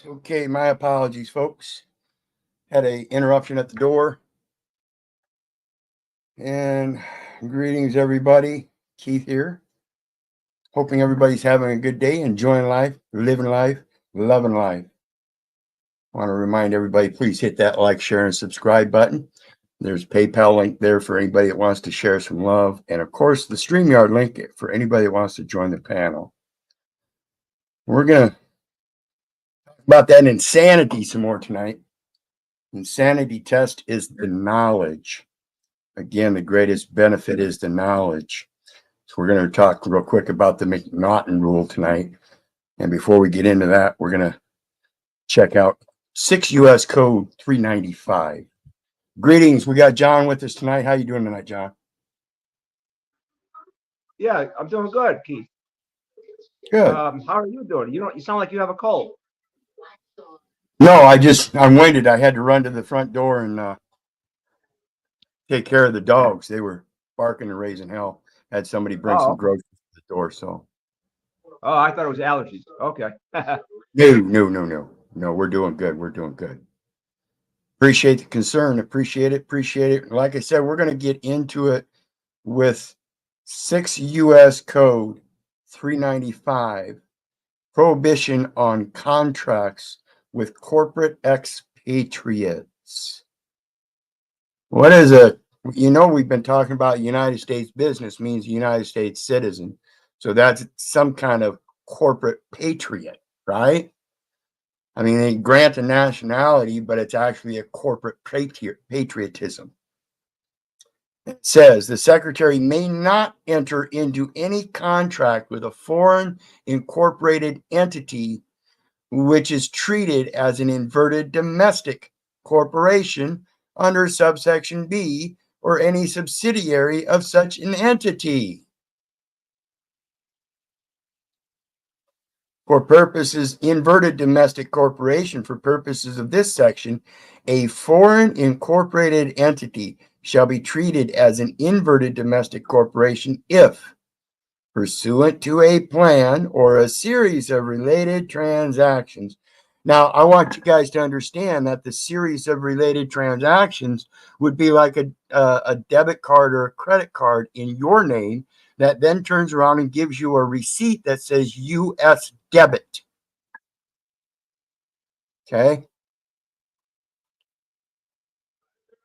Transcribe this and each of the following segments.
Okay, my apologies, folks. Had a interruption at the door. And greetings, everybody. Keith here. Hoping everybody's having a good day, enjoying life, living life, loving life. I want to remind everybody, please hit that like, share, and subscribe button. There's a PayPal link there for anybody that wants to share some love. And of course, the StreamYard link for anybody that wants to join the panel. We're going to talk about that insanity some more tonight. Insanity test is the knowledge. Again, the greatest benefit is the knowledge. So we're going to talk real quick about the McNaughton rule tonight. And before we get into that, we're going to check out 6 U.S. Code 395. Greetings. We got John with us tonight. How you doing tonight, John? Yeah, I'm doing good, Keith. Good. How are you doing? You sound like you have a cold. No, I'm winded. I had to run to the front door and take care of the dogs. They were barking and raising hell. Had somebody bring some groceries to the door. So. Oh, I thought it was allergies. Okay. No. We're doing good. We're doing good. Appreciate the concern. Appreciate it. Like I said, we're going to get into it with 6 U.S. Code 395, prohibition on contracts with corporate expatriates. What is we've been talking about United States business means United States citizen. So that's some kind of corporate patriot, right? I mean, they grant a nationality, but it's actually a corporate patriotism. It says the secretary may not enter into any contract with a foreign incorporated entity which is treated as an inverted domestic corporation under subsection B or any subsidiary of such an entity. For purposes, inverted domestic corporation, for purposes of this section, a foreign incorporated entity shall be treated as an inverted domestic corporation if, pursuant to a plan or a series of related transactions. Now, I want you guys to understand that the series of related transactions would be like a debit card or a credit card in your name that then turns around and gives you a receipt that says U.S. debit. Okay?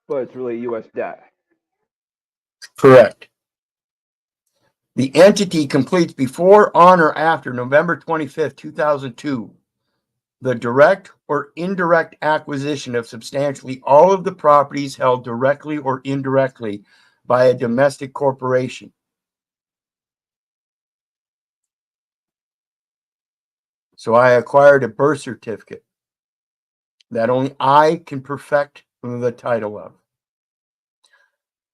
But it's really U.S. debt. Correct. The entity completes before, on, or after November 25th, 2002, the direct or indirect acquisition of substantially all of the properties held directly or indirectly by a domestic corporation. So I acquired a birth certificate that only I can perfect the title of,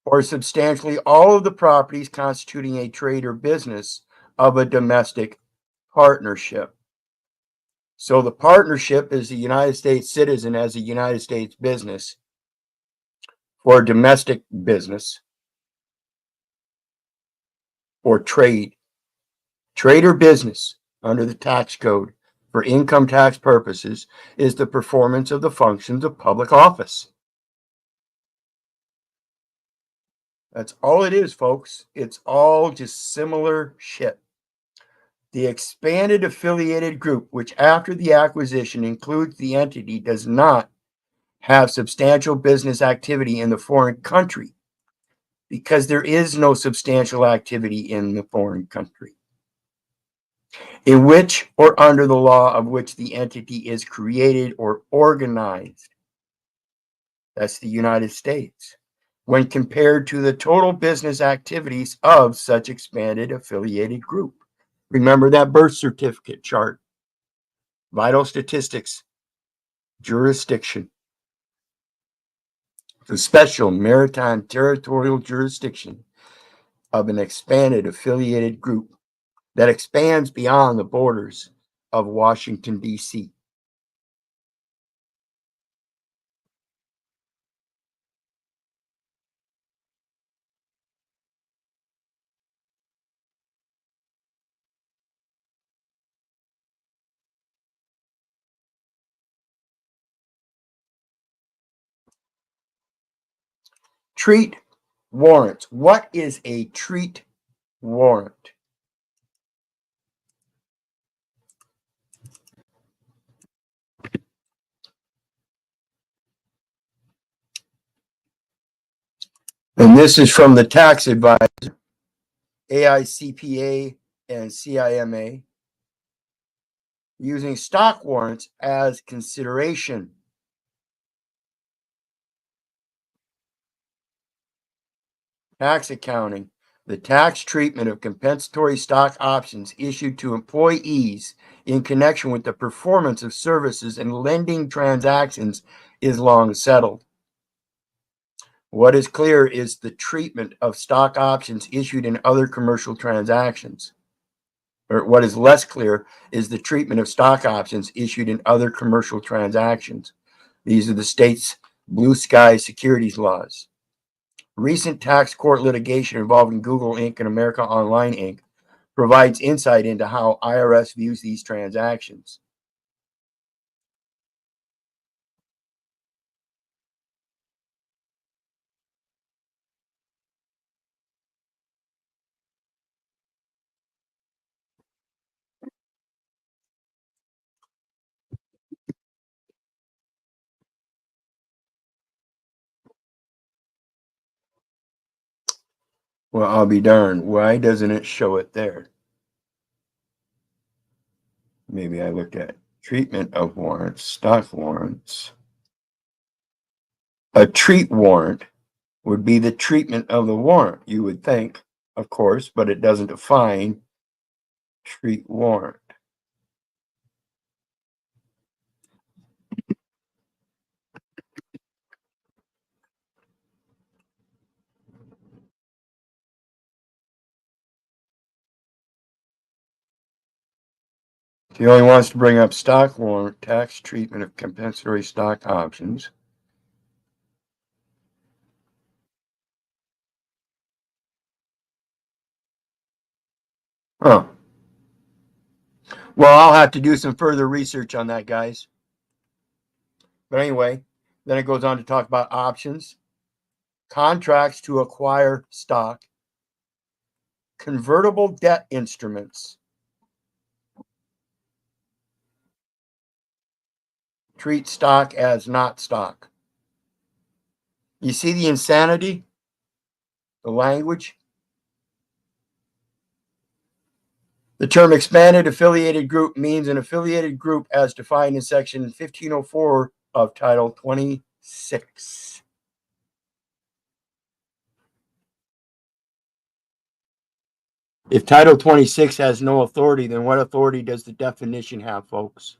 or substantially all of the properties constituting a trade or business of a domestic partnership. So the partnership is the United States citizen as a United States business or domestic business or trade. Trade or business under the tax code for income tax purposes is the performance of the functions of public office. That's all it is, folks. It's all just similar shit. The expanded affiliated group, which after the acquisition includes the entity, does not have substantial business activity in the foreign country because there is no substantial activity in the foreign country in which or under the law of which the entity is created or organized. That's the United States. When compared to the total business activities of such expanded affiliated group. Remember that birth certificate chart. Vital statistics, jurisdiction. The special maritime territorial jurisdiction of an expanded affiliated group that expands beyond the borders of Washington, D.C. Treat warrants. What is a treat warrant? And this is from the tax advisor, AICPA and CIMA, using stock warrants as consideration. Tax accounting. The tax treatment of compensatory stock options issued to employees in connection with the performance of services and lending transactions is long settled. What is clear is the treatment of stock options issued in other commercial transactions. Or what is less clear is the treatment of stock options issued in other commercial transactions. These are the state's blue sky securities laws. Recent tax court litigation involving Google Inc. and America Online Inc. provides insight into how IRS views these transactions. Well, I'll be darned. Why doesn't it show it there? Maybe I looked at treatment of warrants, stock warrants. A treat warrant would be the treatment of the warrant, you would think, of course, but it doesn't define treat warrant. He only wants to bring up stock warrant, tax treatment of compensatory stock options. Huh. Well, I'll have to do some further research on that, guys. But anyway, then it goes on to talk about options, contracts to acquire stock, convertible debt instruments, treat stock as not stock. You see the insanity? The language? The term expanded affiliated group means an affiliated group as defined in section 1504 of Title 26. If Title 26 has no authority, then what authority does the definition have, folks?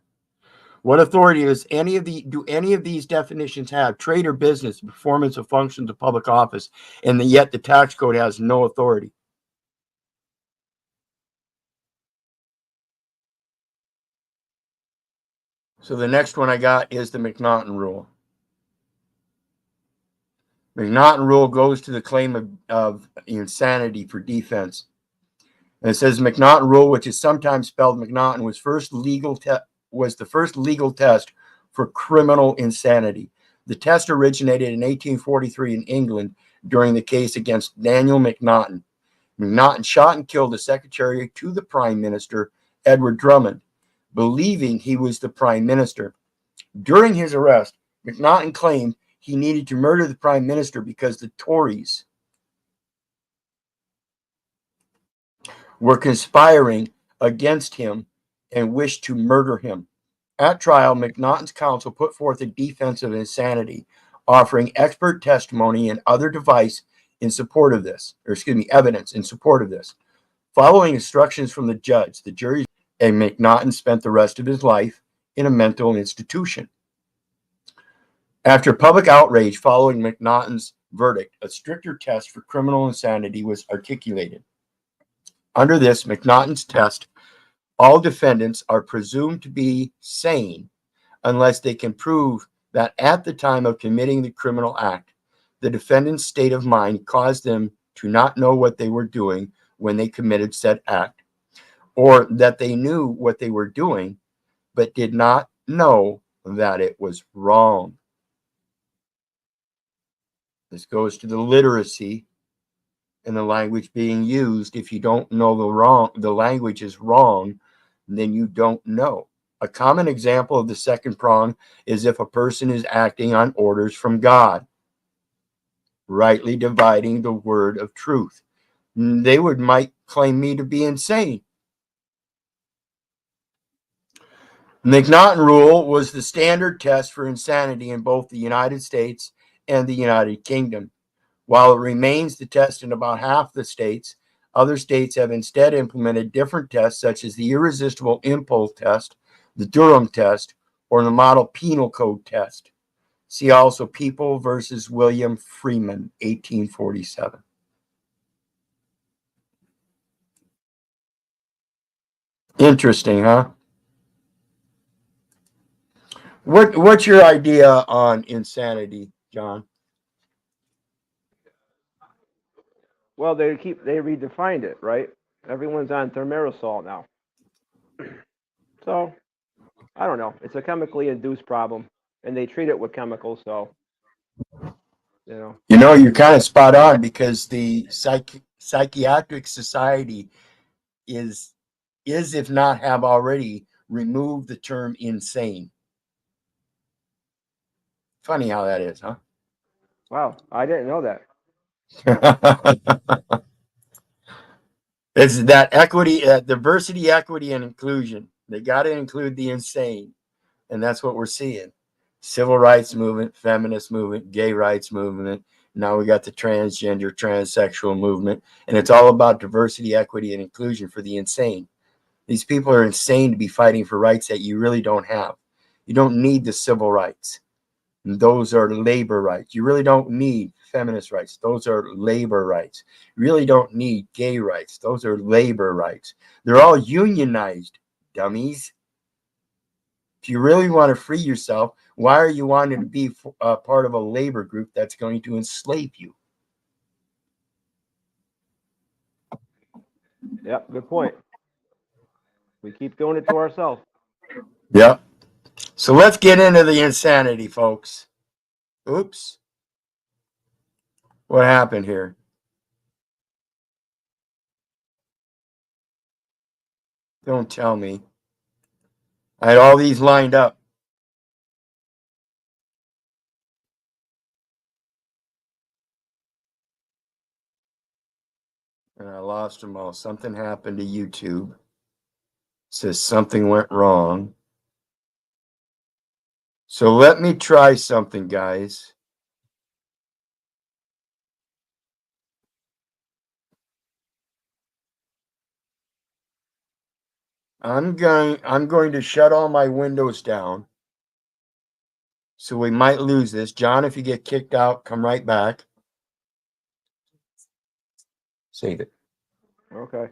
What authority does any of these definitions have? Trade or business, performance of functions of public office, and yet the tax code has no authority. So the next one I got is the McNaughton rule. McNaughton rule goes to the claim of insanity for defense. And it says McNaughton rule, which is sometimes spelled McNaughton, was the first legal test for criminal insanity. The test originated in 1843 in England during the case against Daniel McNaughton. McNaughton shot and killed the secretary to the prime minister, Edward Drummond, believing he was the prime minister. During his arrest, McNaughton claimed he needed to murder the prime minister because the Tories were conspiring against him and wished to murder him. At trial, McNaughton's counsel put forth a defense of insanity, offering expert testimony and other evidence in support of this. Following instructions from the judge, the jury and McNaughton spent the rest of his life in a mental institution. After public outrage following McNaughton's verdict, a stricter test for criminal insanity was articulated. Under this McNaughton's test, all defendants are presumed to be sane unless they can prove that at the time of committing the criminal act, the defendant's state of mind caused them to not know what they were doing when they committed said act, or that they knew what they were doing but did not know that it was wrong. This goes to the literacy and the language being used. If you don't know the language is wrong, then you don't know. A common example of the second prong is if a person is acting on orders from God, rightly dividing the word of truth. They might claim me to be insane. The McNaughton rule was the standard test for insanity in both the United States and the United Kingdom. While it remains the test in about half the states, other states have instead implemented different tests, such as the irresistible impulse test, the Durham test, or the model penal code test. See also People versus William Freeman, 1847. Interesting, huh? What's your idea on insanity, John? Well, they redefined it, right? Everyone's on thimerosal now. So I don't know. It's a chemically induced problem, and they treat it with chemicals. So You're kind of spot on, because the psychiatric society is if not have already removed the term insane. Funny how that is, huh? Wow, I didn't know that. It's that equity, diversity, equity, and inclusion. They got to include the insane, and that's what we're seeing. Civil rights movement, feminist movement, gay rights movement. Now we got the transgender, transsexual movement, and it's all about diversity, equity, and inclusion for the insane. These people are insane to be fighting for rights that you really don't have. You don't need the civil rights. Those are labor rights. You really don't need feminist rights. Those are labor rights. You really don't need gay rights. Those are labor rights. They're all unionized, dummies. If you really want to free yourself, why are you wanting to be part of a labor group that's going to enslave you? Yep, good point. We keep doing it to ourselves. Yep. So let's get into the insanity, folks. Oops. What happened here? Don't tell me. I had all these lined up. And I lost them all. Something happened to YouTube. It says something went wrong. So let me try something, guys. I'm going to shut all my windows down. So we might lose this. John, if you get kicked out, come right back. Save it. Okay.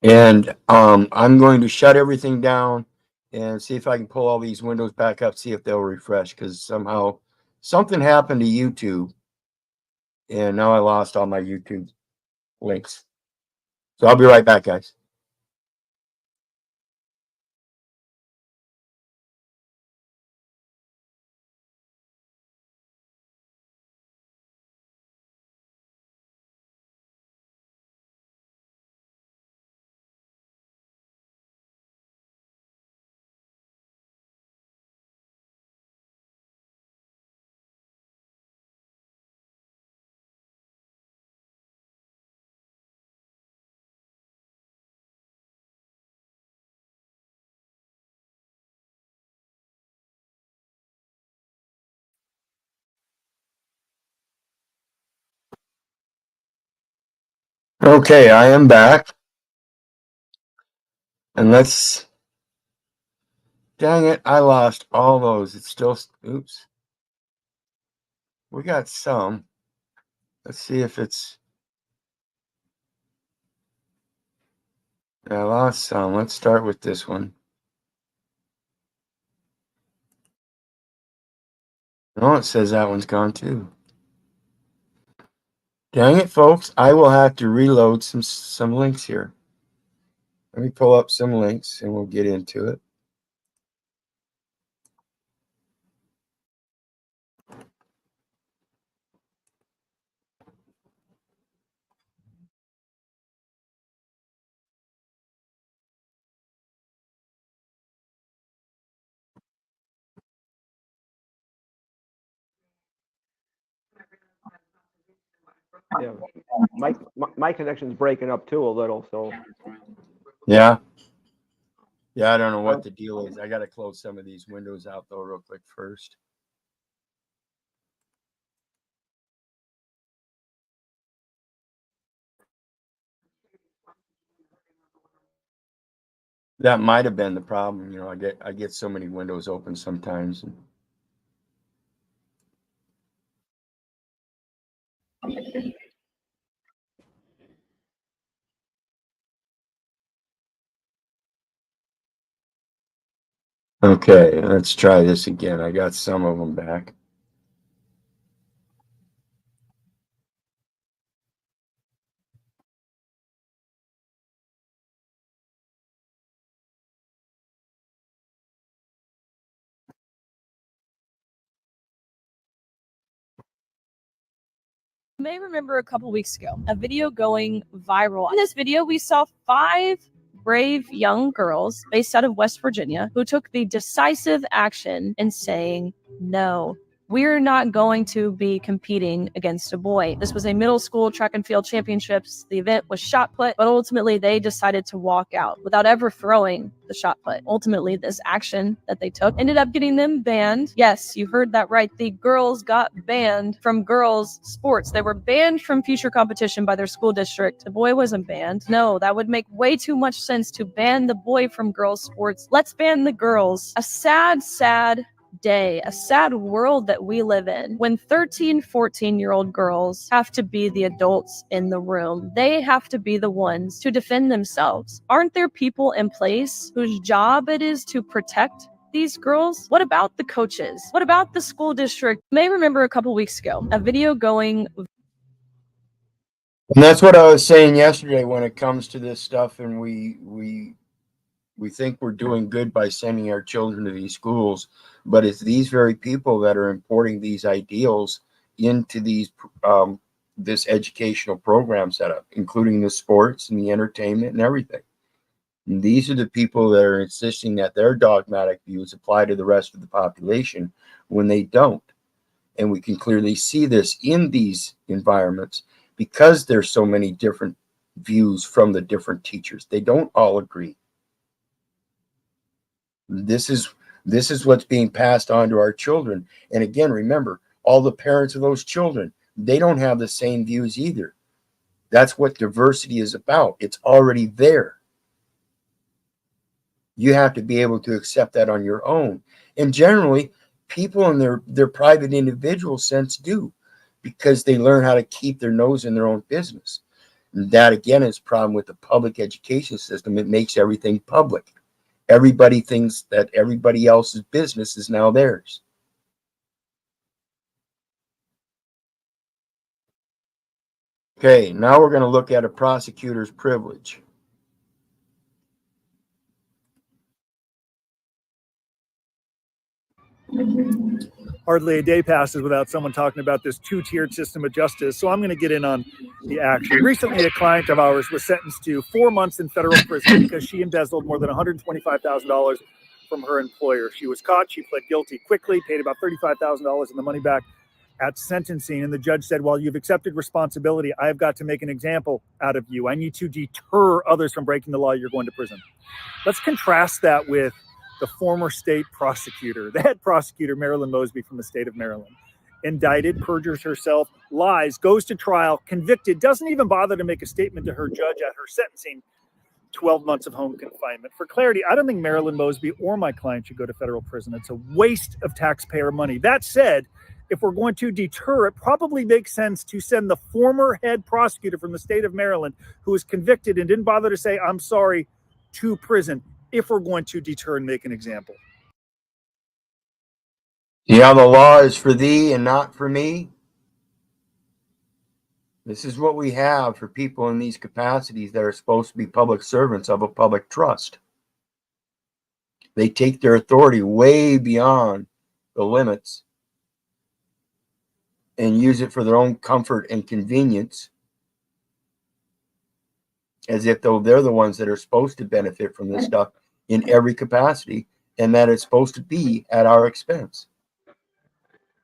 And I'm going to shut everything down and see if I can pull all these windows back up, see if they'll refresh, because somehow something happened to YouTube. And now I lost all my YouTube links. So I'll be right back, guys. Okay, I am back. And let's, dang it, I lost all those. It's still, oops. We got some. Let's see if it's, I lost some. Let's start with this one. Oh, it says that one's gone too. Dang it, folks. I will have to reload some links here. Let me pull up some links and we'll get into it. Yeah, my connection's breaking up too a little. So Yeah. Yeah, I don't know what the deal is. I got to close some of these windows out though real quick first. That might have been the problem. You know, I get so many windows open sometimes. Okay, let's try this again. I got some of them back. You may remember a couple weeks ago a video going viral. In this video, we saw 5 brave young girls based out of West Virginia who took the decisive action in saying, no, we're not going to be competing against a boy. This was a middle school track and field championships. The event was shot put, but ultimately they decided to walk out without ever throwing the shot put. Ultimately, this action that they took ended up getting them banned. Yes, you heard that right. The girls got banned from girls' sports. They were banned from future competition by their school district. The boy wasn't banned. No, that would make way too much sense to ban the boy from girls' sports. Let's ban the girls. A sad, sad day, a sad world that we live in when 13, 14-year-old girls have to be the adults in the room. They have to be the ones to defend themselves. Aren't there people in place whose job it is to protect these girls? What about the coaches? What about the school district? You may remember a couple weeks ago a video going. And that's what I was saying yesterday when it comes to this stuff, and we think we're doing good by sending our children to these schools, but it's these very people that are importing these ideals into these this educational program setup, including the sports and the entertainment and everything. And these are the people that are insisting that their dogmatic views apply to the rest of the population when they don't. And we can clearly see this in these environments because there's so many different views from the different teachers. They don't all agree. This is what's being passed on to our children. And again, remember, all the parents of those children, they don't have the same views either. That's what diversity is about. It's already there. You have to be able to accept that on your own. And generally, people in their private individual sense do, because they learn how to keep their nose in their own business. And that again is a problem with the public education system. It makes everything public. Everybody thinks that everybody else's business is now theirs. Okay, now we're going to look at a prosecutor's privilege. Hardly a day passes without someone talking about this two-tiered system of justice. So I'm going to get in on the action. Recently, a client of ours was sentenced to 4 months in federal prison because she embezzled more than $125,000 from her employer. She was caught. She pled guilty quickly, paid about $35,000 in the money back at sentencing. And the judge said, well, you've accepted responsibility. I've got to make an example out of you. I need to deter others from breaking the law. You're going to prison. Let's contrast that with the former state prosecutor, the head prosecutor, Marilyn Mosby from the state of Maryland. Indicted, perjures herself, lies, goes to trial, convicted, doesn't even bother to make a statement to her judge at her sentencing, 12 months of home confinement. For clarity, I don't think Marilyn Mosby or my client should go to federal prison. It's a waste of taxpayer money. That said, if we're going to deter, it probably makes sense to send the former head prosecutor from the state of Maryland, who was convicted and didn't bother to say, I'm sorry, to prison, if we're going to deter and make an example. Yeah, the law is for thee and not for me. This is what we have for people in these capacities that are supposed to be public servants of a public trust. They take their authority way beyond the limits and use it for their own comfort and convenience, as if though they're the ones that are supposed to benefit from this stuff in every capacity, and that it's supposed to be at our expense.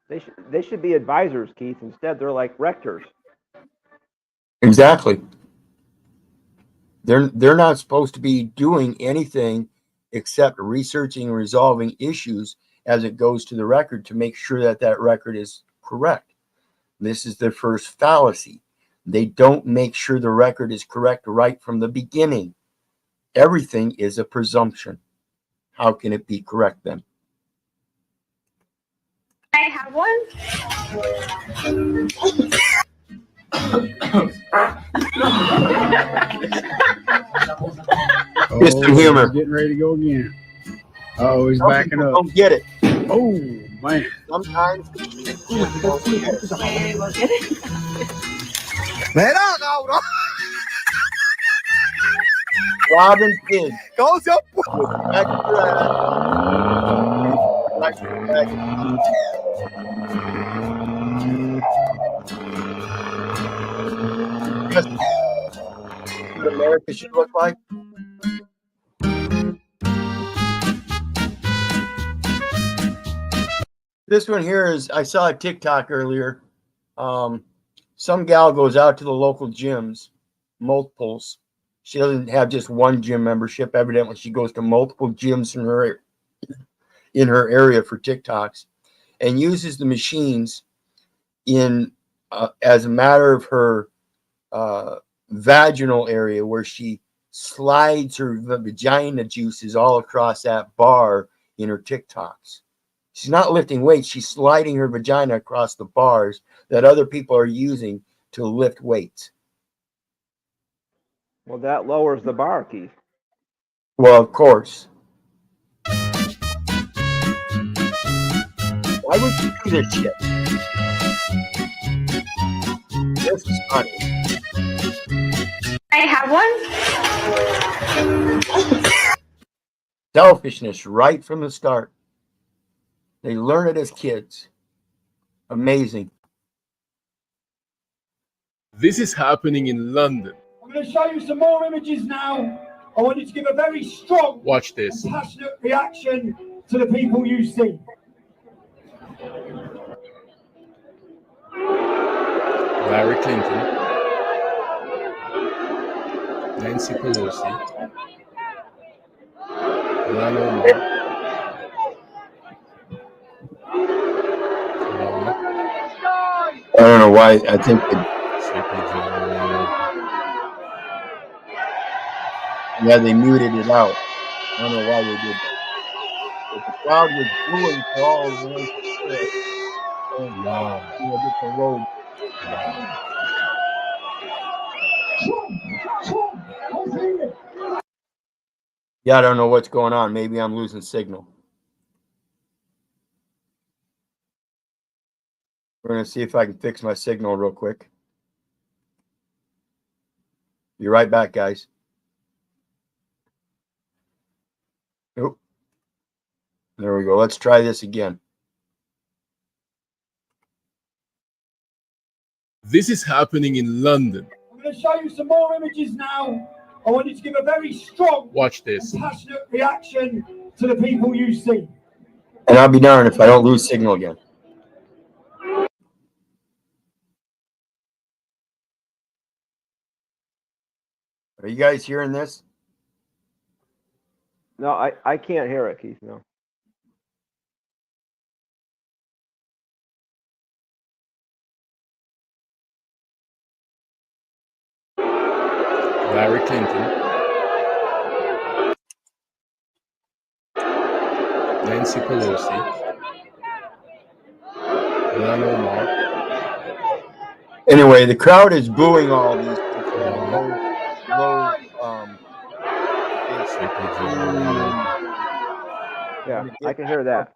they should be advisors, Keith. Instead, they're like rectors. Exactly. They're not supposed to be doing anything except researching and resolving issues as it goes to the record to make sure that that record is correct. This is their first fallacy. They don't make sure the record is correct right from the beginning. Everything is a presumption. How can it be correct then? I have one. Just some humor. Getting ready to go again. Oh, he's Some backing people up. don't get it. Oh, man. Sometimes people don't get it. Robin Pig goes up with extra like just what America should look like. This one here is, I saw a TikTok earlier. Some gal goes out to the local gyms, multiples. She doesn't have just one gym membership. Evidently, she goes to multiple gyms in her area for TikToks, and uses the machines in as a matter of her vaginal area, where she slides her vagina juices all across that bar in her TikToks. She's not lifting weights. She's sliding her vagina across the bars that other people are using to lift weights. Well, that lowers the bar, Keith. Well, of course. Why would you do this shit? This is funny. I have one. Selfishness right from the start. They learn it as kids. Amazing. This is happening in London. I'm going to show you some more images now. I want you to give a very strong Watch this. and passionate reaction to the people you see. Larry Clinton, Nancy Pelosi, Ilhan Omar, I don't know why. I think they muted it out. I don't know why they did that. But the crowd was booing for all the way to it. And, just a road. Yeah, I don't know what's going on. Maybe I'm losing signal. We're going to see if I can fix my signal real quick. Be right back, guys. Nope. There we go. Let's try this again. This is happening in London. I'm going to show you some more images now. I want you to give a very strong Watch this. and passionate reaction to the people you see. And I'll be darned if I don't lose signal again. Are you guys hearing this? No, I can't hear it, Keith. No. Larry Clinton, Nancy Pelosi, Ilhan Omar. Anyway, the crowd is booing all these low Yeah, I can hear that.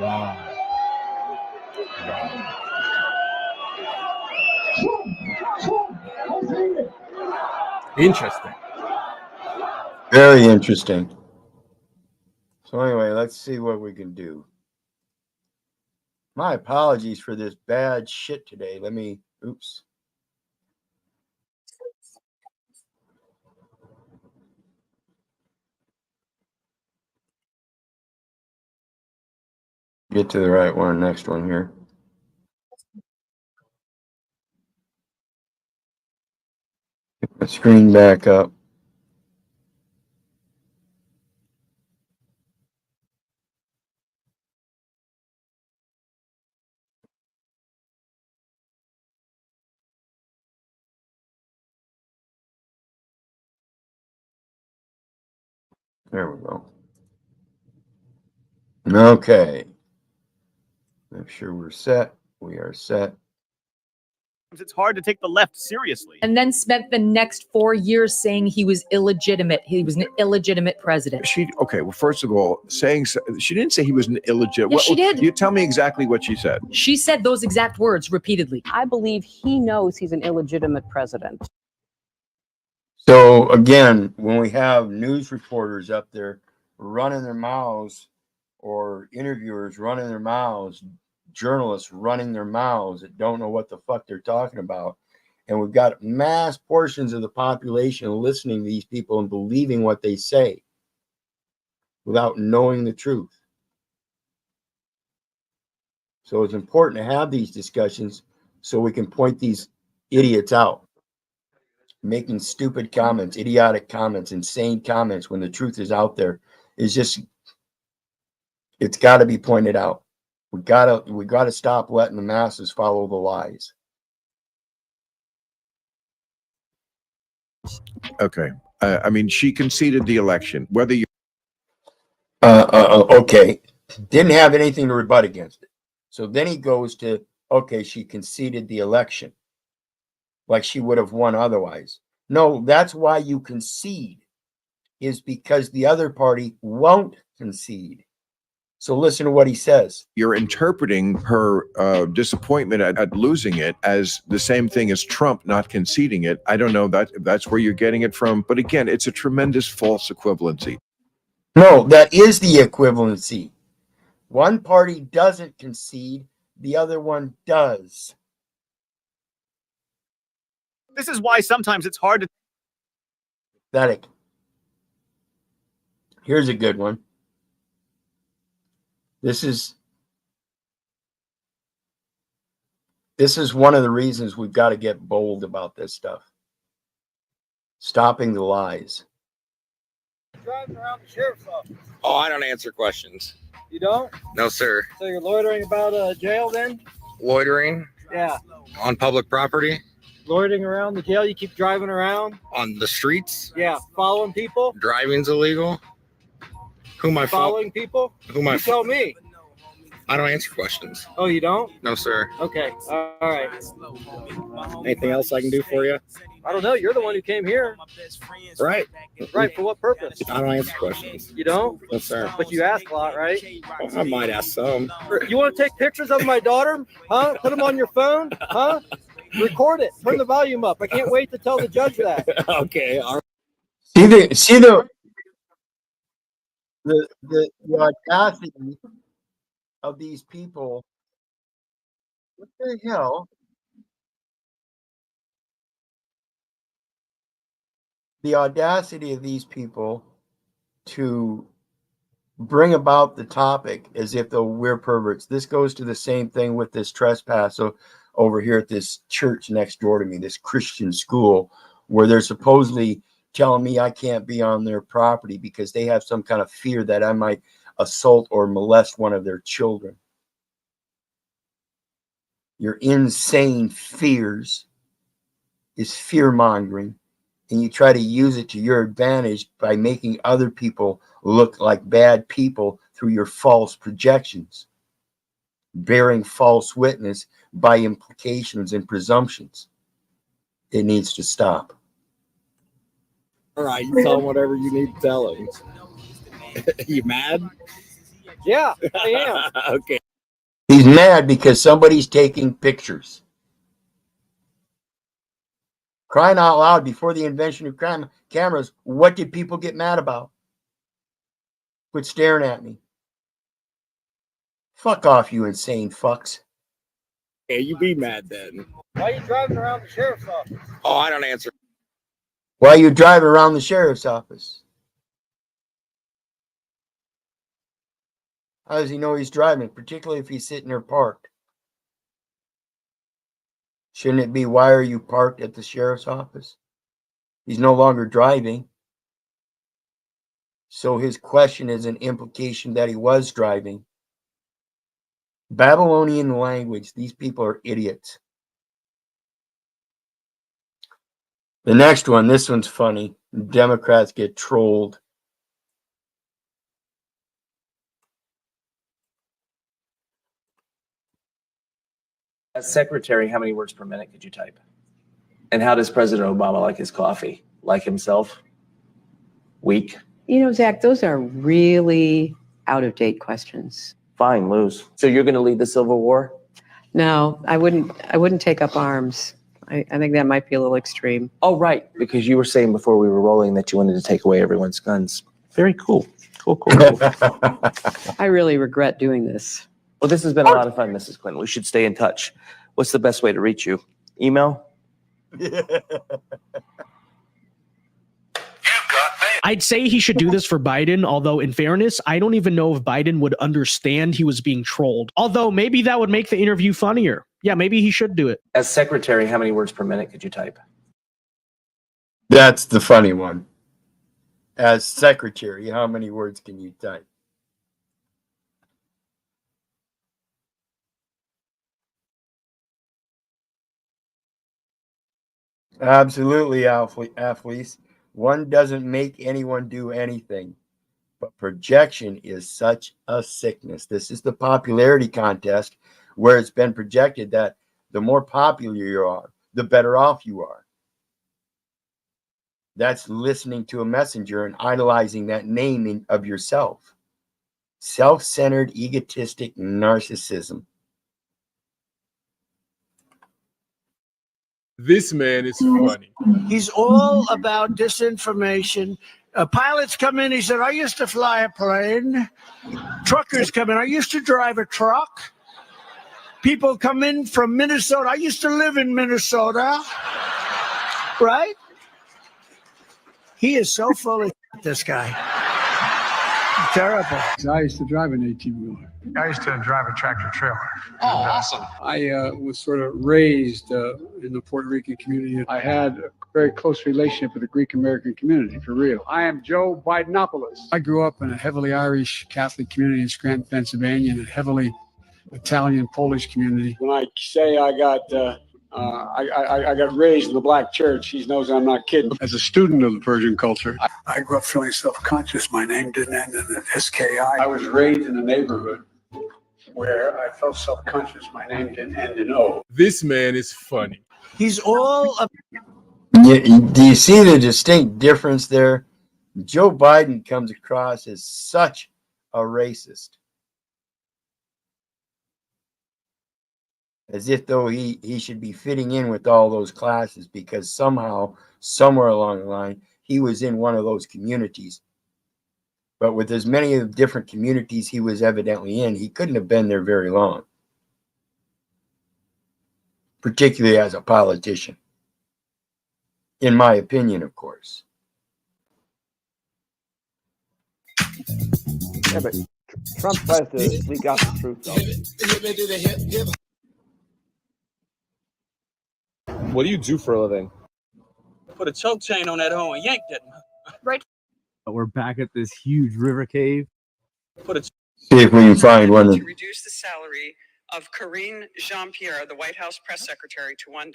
Wow. Interesting. Very interesting. So anyway, let's see what we can do. My apologies for this bad shit today. Oops. Get to the right one, next one here. Get the screen back up. There we go. Okay. Make sure we're set. We are set. It's hard to take the left seriously. And then spent the next 4 years saying he was illegitimate. He was an illegitimate president. Okay, well, first of all, she didn't say he was an illegitimate. Yes, she did. You tell me exactly what she said. She said those exact words repeatedly. I believe he knows he's an illegitimate president. So again, when we have news reporters up there running their mouths, or interviewers running their mouths, journalists running their mouths that don't know what the fuck they're talking about, and we've got mass portions of the population listening to these people and believing what they say without knowing the truth. So it's important to have these discussions so we can point these idiots out, making stupid comments, idiotic comments, insane comments when the truth is out there. It's got to be pointed out. We gotta stop letting the masses follow the lies. Okay. I mean, she conceded the election. Whether you Okay, didn't have anything to rebut against it. So then he goes to, okay, she conceded the election, like she would have won otherwise. No, that's why you concede, is because the other party won't concede. So listen to what he says. you're interpreting her disappointment at losing it as the same thing as Trump not conceding it. I don't know if that's where you're getting it from. But again, it's a tremendous false equivalency. No, that is the equivalency. One party doesn't concede, the other one does. This is why sometimes it's hard to. Pathetic. Here's a good one. This is one of the reasons we've got to get bold about this stuff. Stopping the lies. Driving around the sheriff's office. Oh, I don't answer questions. You don't? No, sir. So you're loitering about jail then? Loitering? Yeah. On public property? Loitering around the jail? You keep driving around? On the streets? Yeah. Following people? Driving's illegal? Who am I following people? Who am I? You tell me. I don't answer questions. Oh, you don't? No, sir. Okay. All right. Anything else I can do for you? I don't know. You're the one who came here. Right. Right. For what purpose? I don't answer questions. You don't? No, sir. But you ask a lot, right? Well, I might ask some. You want to take pictures of my daughter? Huh? Put them on your phone? Huh? Record it. Turn the volume up. I can't wait to tell the judge that. Okay. All See right. the audacity of these people. What the hell? The audacity of these people to bring about the topic as if though we're perverts. This goes to the same thing with this trespass over here at this church next door to me, this Christian school, where they're supposedly telling me I can't be on their property because they have some kind of fear that I might assault or molest one of their children. Your insane fears is fear-mongering, and you try to use it to your advantage by making other people look like bad people through your false projections, bearing false witness by implications and presumptions. It needs to stop. All right. You tell him whatever you need to tell him. You mad? Yeah, I am. Okay. He's mad because somebody's taking pictures. Crying out loud, before the invention of cameras, what did people get mad about? Quit staring at me. Fuck off, you insane fucks. Okay, you be mad then. Why are you driving around the sheriff's office? Oh, I don't answer. Why are you driving around the sheriff's office? How does he know he's driving, particularly if he's sitting there parked? Shouldn't it be, why are you parked at the sheriff's office? He's no longer driving. So his question is an implication that he was driving. Babylonian language. These people are idiots. The next one, this one's funny. Democrats get trolled. As secretary, how many words per minute could you type? And how does President Obama like his coffee? Like himself? Weak? You know, Zach, those are really out-of-date questions. Fine, lose. So you're going to lead the Civil War? No, I wouldn't take up arms. I think that might be a little extreme. Oh, right. Because you were saying before we were rolling that you wanted to take away everyone's guns. Very cool. Cool. I really regret doing this. Well, this has been a lot of fun, Mrs. Clinton. We should stay in touch. What's the best way to reach you? Email? I'd say he should do this for Biden, although in fairness, I don't even know if Biden would understand he was being trolled. Although maybe that would make the interview funnier. Yeah, maybe he should do it. As secretary, how many words per minute could you type? That's the funny one. As secretary, how many words can you type? Absolutely, athletes. One doesn't make anyone do anything, but projection is such a sickness. This is the popularity contest where it's been projected that the more popular you are, the better off you are. That's listening to a messenger and idolizing that name of yourself. Self-centered, egotistic narcissism. This man is funny. He's all about disinformation. Pilots come in, he said, I used to fly a plane. Truckers come in, I used to drive a truck. People come in from Minnesota, I used to live in Minnesota. Right? He is so full of shit, this guy. Terrible. I used to drive an 18-wheeler. I used to drive a tractor trailer. Oh, awesome. I was sort of raised in the Puerto Rican community. I had a very close relationship with the Greek American community, for real. I am Joe Bidenopoulos. I grew up in a heavily Irish Catholic community in Scranton, Pennsylvania, and a heavily Italian Polish community. When I say I got raised in the black church, he knows I'm not kidding. As a student of the Persian culture, I grew up feeling self-conscious. My name didn't end in an S-K-I. I was raised in a neighborhood where I felt self-conscious. My name didn't end in O. This man is funny. He's all Do you see the distinct difference there? Joe Biden comes across as such a racist. As if though he should be fitting in with all those classes because somehow, somewhere along the line, he was in one of those communities. But with as many of the different communities he was evidently in, he couldn't have been there very long. Particularly as a politician. In my opinion, of course. Yeah, but Trump tries to leak out the truth, though. What do you do for a living? Put a choke chain on that hoe and yank that. Right. We're back at this huge river cave. See if we can find one. To reduce the salary of Karine Jean-Pierre, the White House press secretary, to $1.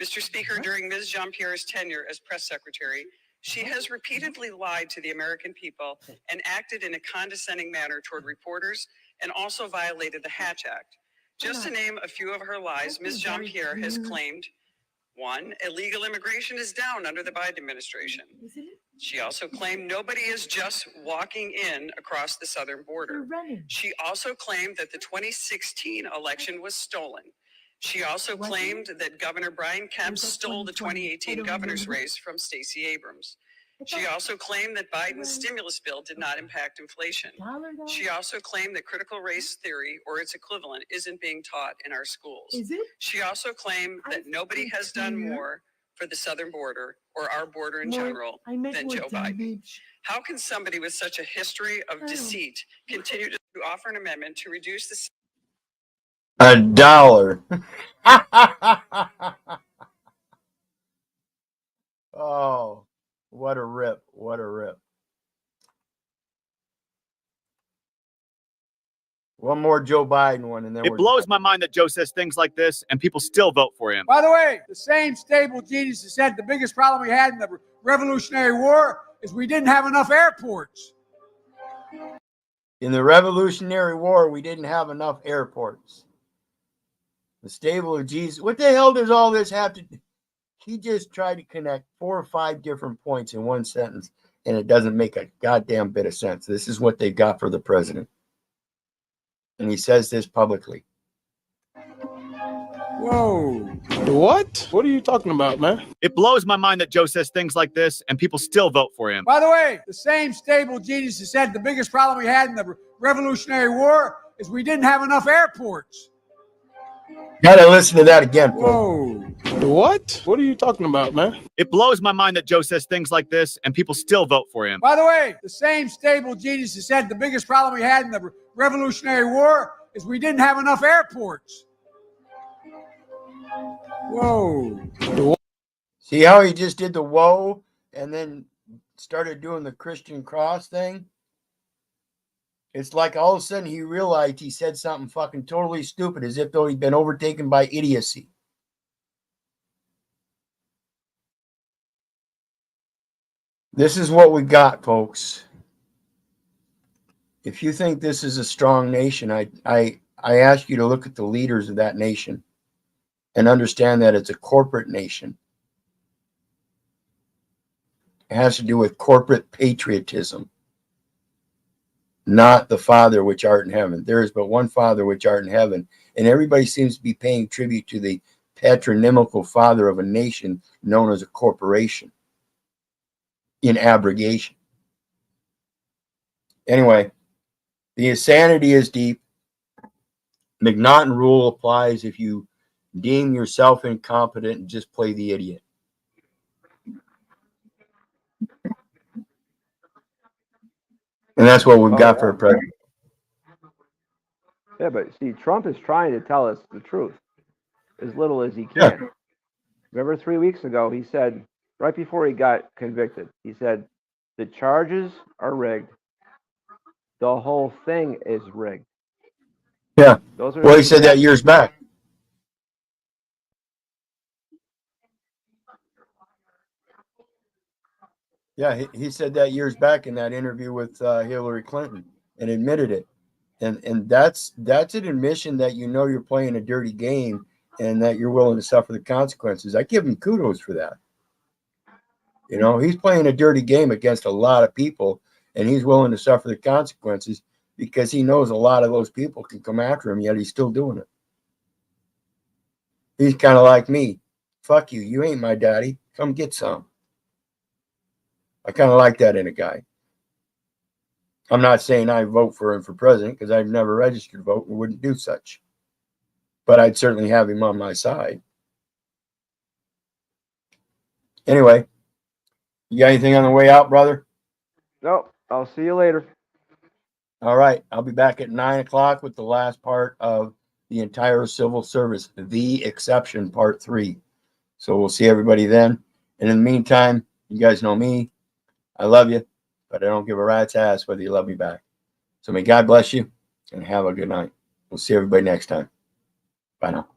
Mr. Speaker, during Ms. Jean-Pierre's tenure as press secretary, she has repeatedly lied to the American people and acted in a condescending manner toward reporters and also violated the Hatch Act. Just to name a few of her lies, Ms. Jean-Pierre has claimed, 1, illegal immigration is down under the Biden administration. She also claimed nobody is just walking in across the southern border. She also claimed that the 2016 election was stolen. She also claimed that Governor Brian Kemp stole the 2018 governor's race from Stacey Abrams. She also claimed that Biden's stimulus bill did not impact inflation. She also claimed that critical race theory, or its equivalent, isn't being taught in our schools. Is it? She also claimed that nobody has done more for the southern border or our border in general than Joe Biden. How can somebody with such a history of deceit continue to offer an amendment to reduce the $1. Oh, what a rip. What a rip. One more Joe Biden one, and then It blows my mind that Joe says things like this and people still vote for him. By the way, the same stable genius that said the biggest problem we had in the Revolutionary War is we didn't have enough airports. In the Revolutionary War, we didn't have enough airports. The stable of Jesus. What the hell does all this have to do? He just tried to connect 4 or 5 different points in one sentence, and it doesn't make a goddamn bit of sense. This is what they got for the president. And he says this publicly. Whoa. What? What are you talking about, man? It blows my mind that Joe says things like this and people still vote for him. By the way, the same stable genius that said the biggest problem we had in the Revolutionary War is we didn't have enough airports. Gotta listen to that again, folks. Whoa. What? What are you talking about, man? It blows my mind that Joe says things like this and people still vote for him. By the way, the same stable genius that said the biggest problem we had in the Revolutionary War is we didn't have enough airports. Whoa. See how he just did the whoa and then started doing the Christian cross thing? It's like all of a sudden he realized he said something fucking totally stupid, as if though he'd been overtaken by idiocy. This is what we got, folks. If you think this is a strong nation, I ask you to look at the leaders of that nation and understand that it's a corporate nation. It has to do with corporate patriotism, not the Father which art in heaven. There is but one Father which art in heaven, and everybody seems to be paying tribute to the patronymical father of a nation known as a corporation in abrogation. Anyway, the insanity is deep. McNaughton rule applies if you deem yourself incompetent and just play the idiot. And that's what we've got for a president. Yeah, but see, Trump is trying to tell us the truth as little as he can. Yeah. Remember 3 weeks ago, he said, right before he got convicted, he said, the charges are rigged. The whole thing is rigged. Yeah. Those are Well, he things said that years back. Yeah, he said that years back in that interview with Hillary Clinton and admitted it. And that's an admission that you know you're playing a dirty game and that you're willing to suffer the consequences. I give him kudos for that. You know, he's playing a dirty game against a lot of people, and he's willing to suffer the consequences because he knows a lot of those people can come after him, yet he's still doing it. He's kind of like me. Fuck you. You ain't my daddy. Come get some. I kind of like that in a guy. I'm not saying I vote for him for president because I've never registered to vote and wouldn't do such. But I'd certainly have him on my side. Anyway, you got anything on the way out, brother? Nope. I'll see you later. All right. I'll be back at 9 o'clock with the last part of the entire civil service, the exception, part 3. So we'll see everybody then. And in the meantime, you guys know me. I love you, but I don't give a rat's ass whether you love me back. So may God bless you and have a good night. We'll see everybody next time. Bye now.